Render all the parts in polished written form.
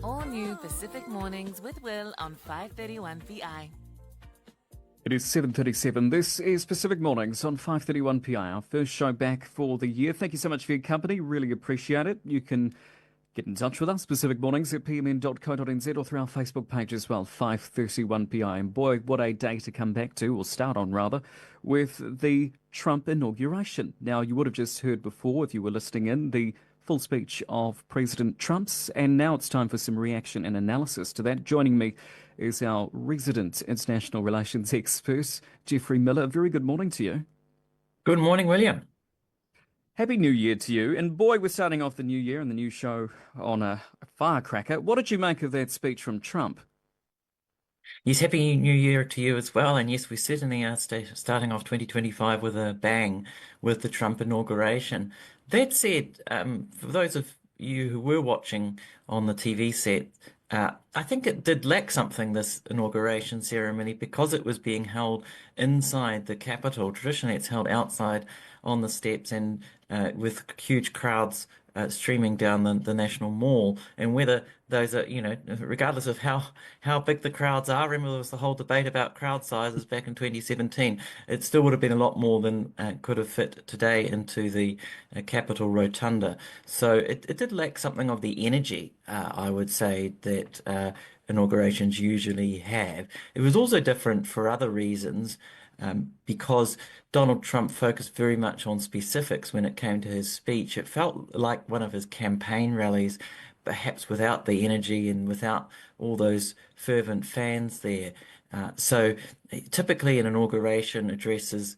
All new Pacific Mornings with Will on 531 PI. It is 7:37. This is Pacific Mornings on 531 PI, our first show back for the year. Thank you so much for your company. Really appreciate it. You can get in touch with us, Pacific Mornings at pmn.co.nz or through our Facebook page as well, 531 PI. And boy, what a day to come back to, or start on rather, with the Trump inauguration. Now, you would have just heard before, if you were listening in, the full speech of President Trump's, and now it's time for some reaction and analysis to that. Joining me is our resident international relations expert, Jeffrey Miller. Very good morning to you. Good morning, William. Happy New Year to you. And boy, we're starting off the new year and the new show on a firecracker. What did you make of that speech from Trump? Yes, Happy New Year to you as well. And yes, we certainly are starting off 2025 with a bang with the Trump inauguration. That said, for those of you who were watching on the TV set, I think it did lack something, this inauguration ceremony, because it was being held inside the Capitol. Traditionally, it's held outside on the steps and with huge crowds streaming down the National Mall. And whether those are, regardless of how big the crowds are, remember there was the whole debate about crowd sizes back in 2017, it still would have been a lot more than could have fit today into the Capitol Rotunda. So it did lack something of the energy, I would say, that inaugurations usually have. It was also different for other reasons. Because Donald Trump focused very much on specifics when it came to his speech. It felt like one of his campaign rallies, perhaps without the energy and without all those fervent fans there. So typically an inauguration addresses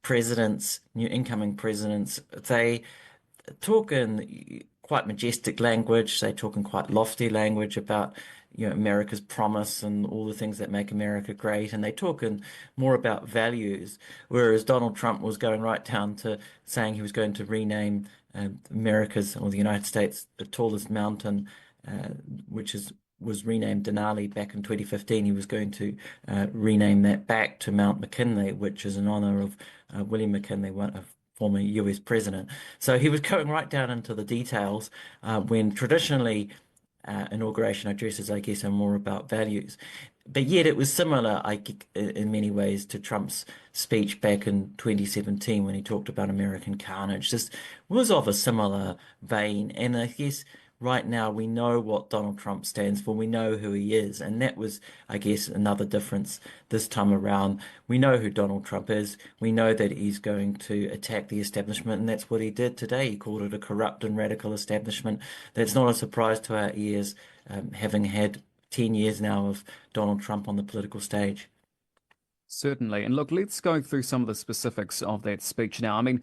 presidents, new incoming presidents, they talk in quite majestic language. They talk in quite lofty language about, America's promise and all the things that make America great. And they talk in more about values, whereas Donald Trump was going right down to saying he was going to rename America's, or the United States, the tallest mountain, which was renamed Denali back in 2015. He was going to rename that back to Mount McKinley, which is in honor of William McKinley, one of former US president. So he was going right down into the details when traditionally inauguration addresses, I guess, are more about values. But yet it was similar, in many ways, to Trump's speech back in 2017 when he talked about American carnage. This was of a similar vein. And I guess right now we know what Donald Trump stands for. We know who he is. And that was, I guess, another difference this time around. We know who Donald Trump is. We know that he's going to attack the establishment. And that's what he did today. He called it a corrupt and radical establishment. That's not a surprise to our ears, having had 10 years now of Donald Trump on the political stage. Certainly. And look, let's go through some of the specifics of that speech now. I mean,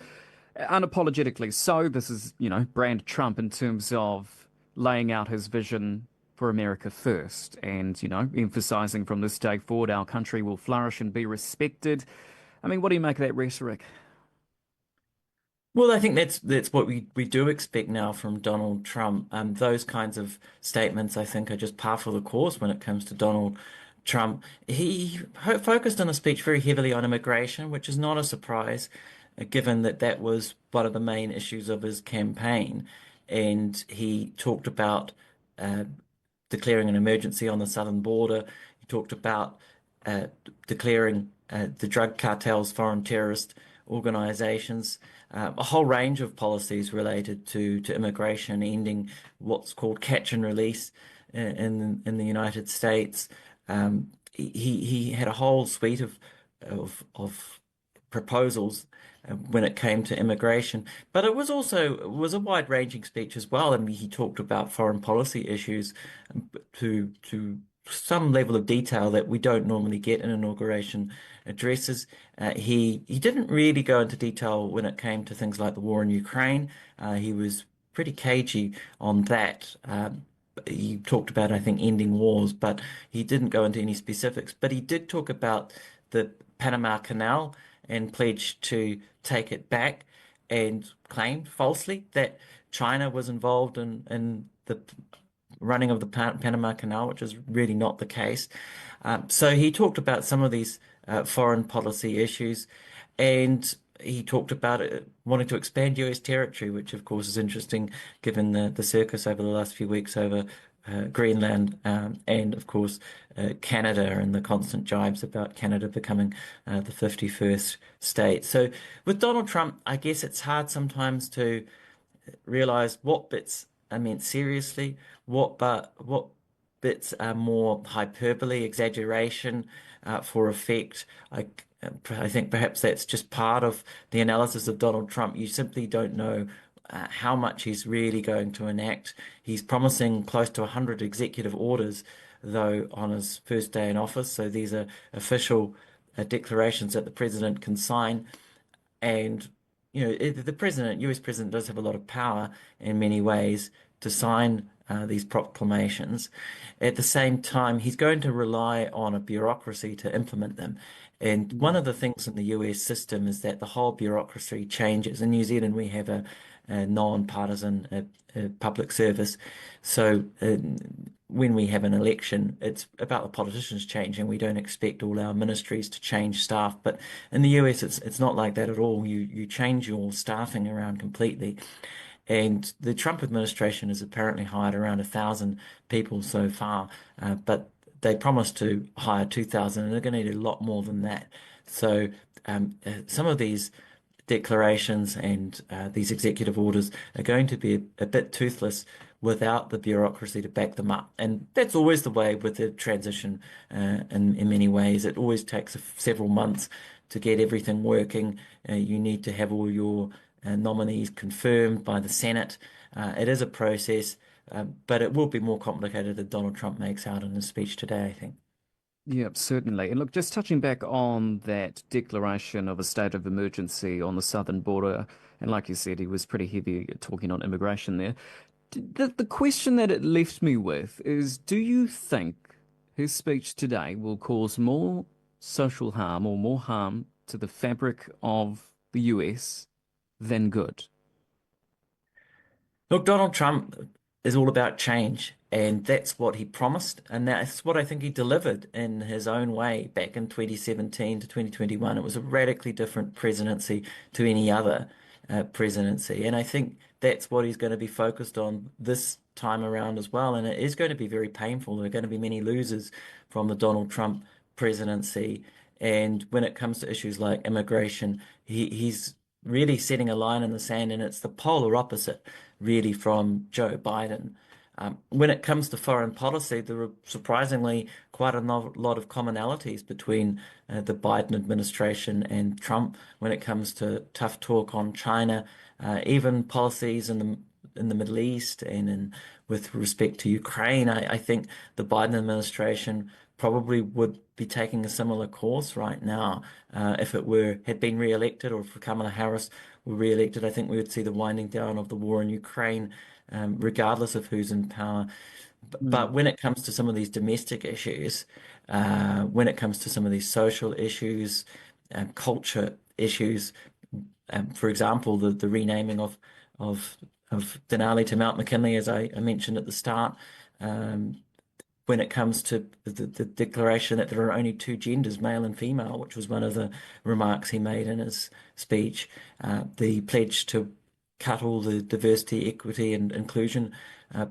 unapologetically so, this is, brand Trump in terms of laying out his vision for America first and, emphasizing from this day forward our country will flourish and be respected. I mean, what do you make of that rhetoric? Well, I think that's what we do expect now from Donald Trump. Those kinds of statements, I think, are just par for the course when it comes to Donald Trump. He focused on a speech very heavily on immigration, which is not a surprise, given that that was one of the main issues of his campaign. And he talked about declaring an emergency on the southern border. He talked about declaring the drug cartels foreign terrorist organizations, a whole range of policies related to immigration, ending what's called catch and release in the United States. He had a whole suite of proposals when it came to immigration, but it was a wide-ranging speech as well. I mean, he talked about foreign policy issues to some level of detail that we don't normally get in inauguration addresses. He didn't really go into detail when it came to things like the war in Ukraine. He was pretty cagey on that. He talked about, I think, ending wars, but he didn't go into any specifics. But he did talk about the Panama Canal and pledged to take it back, and claimed falsely that China was involved in the running of the Panama Canal, which is really not the case. So he talked about some of these foreign policy issues, and he talked about wanting to expand US territory, which of course is interesting given the circus over the last few weeks over Greenland, and of course Canada, and the constant jibes about Canada becoming the 51st state. So with Donald Trump, I guess it's hard sometimes to realize what bits are meant seriously, what bits are more hyperbole, exaggeration for effect. I think perhaps that's just part of the analysis of Donald Trump. You simply don't know how much he's really going to enact. He's promising close to 100 executive orders, though, on his first day in office. So these are official declarations that the president can sign. And, the president, US president, does have a lot of power in many ways to sign these proclamations. At the same time, he's going to rely on a bureaucracy to implement them. And one of the things in the US system is that the whole bureaucracy changes. In New Zealand, we have a non-partisan public service. So when we have an election, it's about the politicians changing. We don't expect all our ministries to change staff. But in the US, it's not like that at all. You change your staffing around completely. And the Trump administration has apparently hired around 1,000 people so far, but they promised to hire 2,000, and they're going to need a lot more than that. So some of these declarations and these executive orders are going to be a bit toothless without the bureaucracy to back them up. And that's always the way with the transition in many ways. It always takes several months to get everything working. You need to have all your nominees confirmed by the Senate. It is a process, but it will be more complicated than Donald Trump makes out in his speech today, I think. Yeah, certainly. And look, just touching back on that declaration of a state of emergency on the southern border, and like you said, he was pretty heavy talking on immigration there. The question that it left me with is, do you think his speech today will cause more social harm or more harm to the fabric of the US than good? Look, Donald Trump is all about change, and that's what he promised, and that's what I think he delivered in his own way back in 2017 to 2021. It was a radically different presidency to any other presidency, and I think that's what he's going to be focused on this time around as well. And it is going to be very painful. There are going to be many losers from the Donald Trump presidency, and when it comes to issues like immigration, he's really setting a line in the sand, and it's the polar opposite, really, from Joe Biden. When it comes to foreign policy, there are surprisingly quite a lot of commonalities between the Biden administration and Trump when it comes to tough talk on China, even policies in the Middle East and with respect to Ukraine. I think the Biden administration probably would be taking a similar course right now. If it had been re-elected, or if Kamala Harris were re-elected, I think we would see the winding down of the war in Ukraine, regardless of who's in power. But when it comes to some of these domestic issues, when it comes to some of these social issues, culture issues, for example, the renaming of Denali to Mount McKinley, as I mentioned at the start, when it comes to the declaration that there are only two genders, male and female, which was one of the remarks he made in his speech, the pledge to cut all the diversity, equity, and inclusion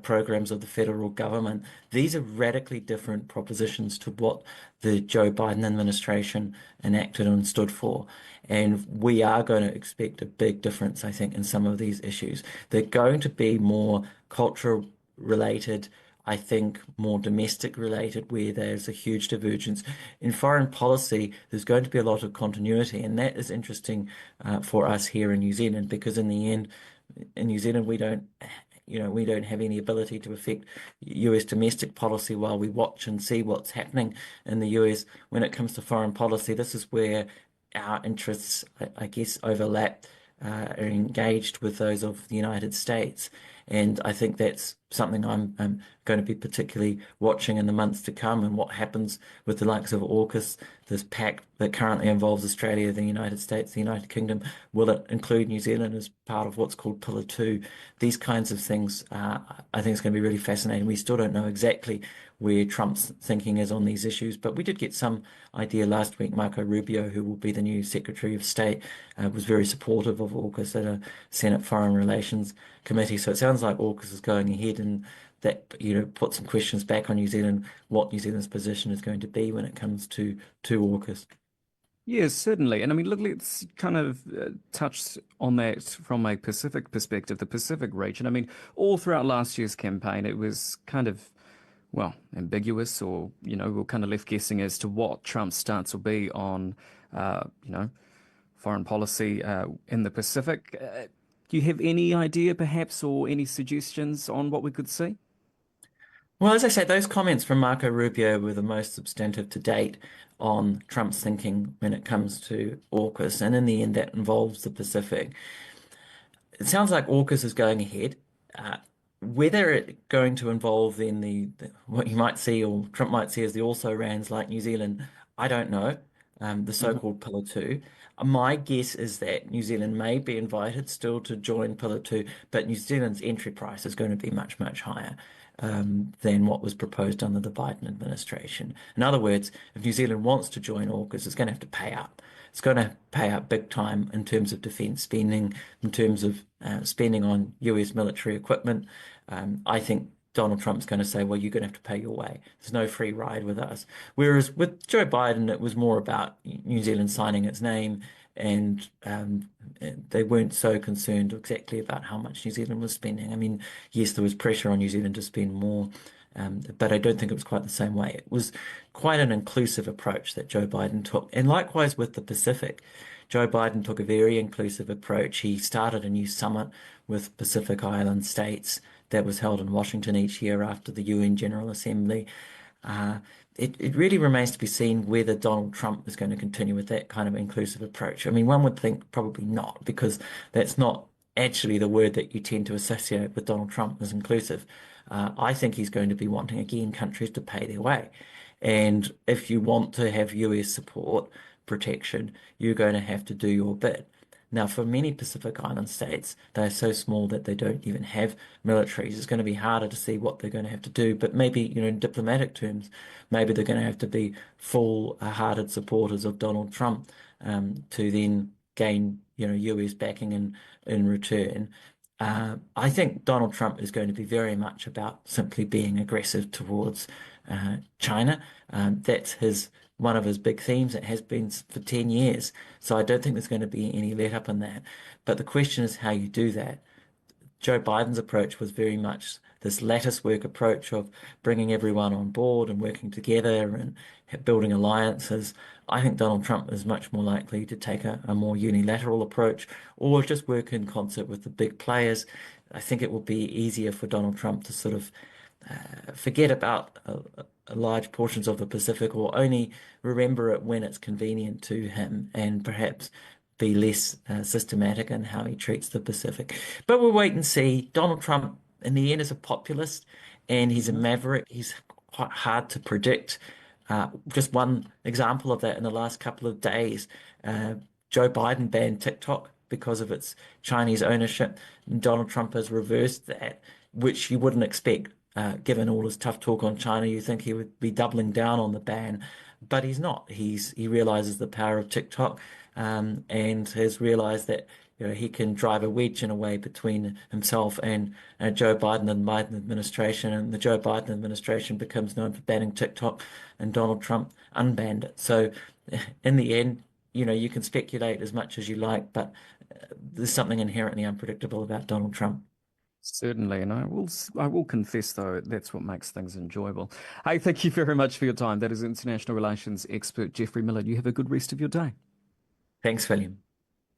programs of the federal government. These are radically different propositions to what the Joe Biden administration enacted and stood for. And we are going to expect a big difference, I think, in some of these issues. They're going to be more cultural related, I think, more domestic related, where there's a huge divergence. In foreign policy, there's going to be a lot of continuity, and that is interesting for us here in New Zealand, because in the end, in New Zealand, we don't have any ability to affect US domestic policy while we watch and see what's happening in the US. When it comes to foreign policy, this is where our interests, I guess, overlap, are engaged with those of the United States. And I think that's something I'm going to be particularly watching in the months to come, and what happens with the likes of AUKUS, this pact that currently involves Australia, the United States, the United Kingdom. Will it include New Zealand as part of what's called Pillar 2? These kinds of things, I think it's going to be really fascinating. We still don't know exactly where Trump's thinking is on these issues, but we did get some idea last week. Marco Rubio, who will be the new Secretary of State, was very supportive of AUKUS at a Senate Foreign Relations Committee. So it sounds like AUKUS is going ahead, and that, put some questions back on New Zealand, what New Zealand's position is going to be when it comes to AUKUS. Yes, certainly. And I mean, look, let's kind of touch on that from a Pacific perspective, the Pacific region. I mean, all throughout last year's campaign, it was kind of, well, ambiguous, or, we're kind of left guessing as to what Trump's stance will be on, foreign policy in the Pacific. Do you have any idea, perhaps, or any suggestions on what we could see? Well, as I said, those comments from Marco Rubio were the most substantive to date on Trump's thinking when it comes to AUKUS, and in the end, that involves the Pacific. It sounds like AUKUS is going ahead. Whether it's going to involve then what you might see, or Trump might see, as the also-rans like New Zealand, I don't know. The so-called Pillar 2. My guess is that New Zealand may be invited still to join Pillar 2, but New Zealand's entry price is going to be much, much higher than what was proposed under the Biden administration. In other words, if New Zealand wants to join AUKUS, it's going to have to pay up. It's going to pay up big time in terms of defense spending, in terms of spending on US military equipment. I think Donald Trump's going to say, well, you're going to have to pay your way. There's no free ride with us. Whereas with Joe Biden, it was more about New Zealand signing its name, and they weren't so concerned exactly about how much New Zealand was spending. I mean, yes, there was pressure on New Zealand to spend more, but I don't think it was quite the same way. It was quite an inclusive approach that Joe Biden took. And likewise with the Pacific, Joe Biden took a very inclusive approach. He started a new summit with Pacific Island states that was held in Washington each year after the UN General Assembly. It really remains to be seen whether Donald Trump is going to continue with that kind of inclusive approach. I mean, one would think probably not, because that's not actually the word that you tend to associate with Donald Trump as inclusive. I think he's going to be wanting, again, countries to pay their way. And if you want to have US support, protection, you're going to have to do your bit. Now, for many Pacific Island states, they're so small that they don't even have militaries. It's going to be harder to see what they're going to have to do. But maybe, in diplomatic terms, maybe they're going to have to be full-hearted supporters of Donald Trump to then gain, US backing in return. I think Donald Trump is going to be very much about simply being aggressive towards China. That's one of his big themes. It has been for 10 years. So I don't think there's going to be any let up in that. But the question is how you do that. Joe Biden's approach was very much this lattice work approach of bringing everyone on board and working together and building alliances. I think Donald Trump is much more likely to take a more unilateral approach, or just work in concert with the big players. I think it will be easier for Donald Trump to sort of forget about large portions of the Pacific, or only remember it when it's convenient to him, and perhaps be less systematic in how he treats the Pacific. But we'll wait and see. Donald Trump, in the end, is a populist, and he's a maverick. He's quite hard to predict. Just one example of that in the last couple of days, Joe Biden banned TikTok because of its Chinese ownership. Donald Trump has reversed that, which you wouldn't expect. Given all his tough talk on China, you think he would be doubling down on the ban, but he's not. He realizes the power of TikTok, and has realized that he can drive a wedge in a way between himself and Joe Biden and the Biden administration, and the Joe Biden administration becomes known for banning TikTok, and Donald Trump unbanned it. So in the end, you can speculate as much as you like, but there's something inherently unpredictable about Donald Trump. Certainly, and I will confess, though, that's what makes things enjoyable. Hey, thank you very much for your time. That is international relations expert Jeffrey Miller. You have a good rest of your day. Thanks, William.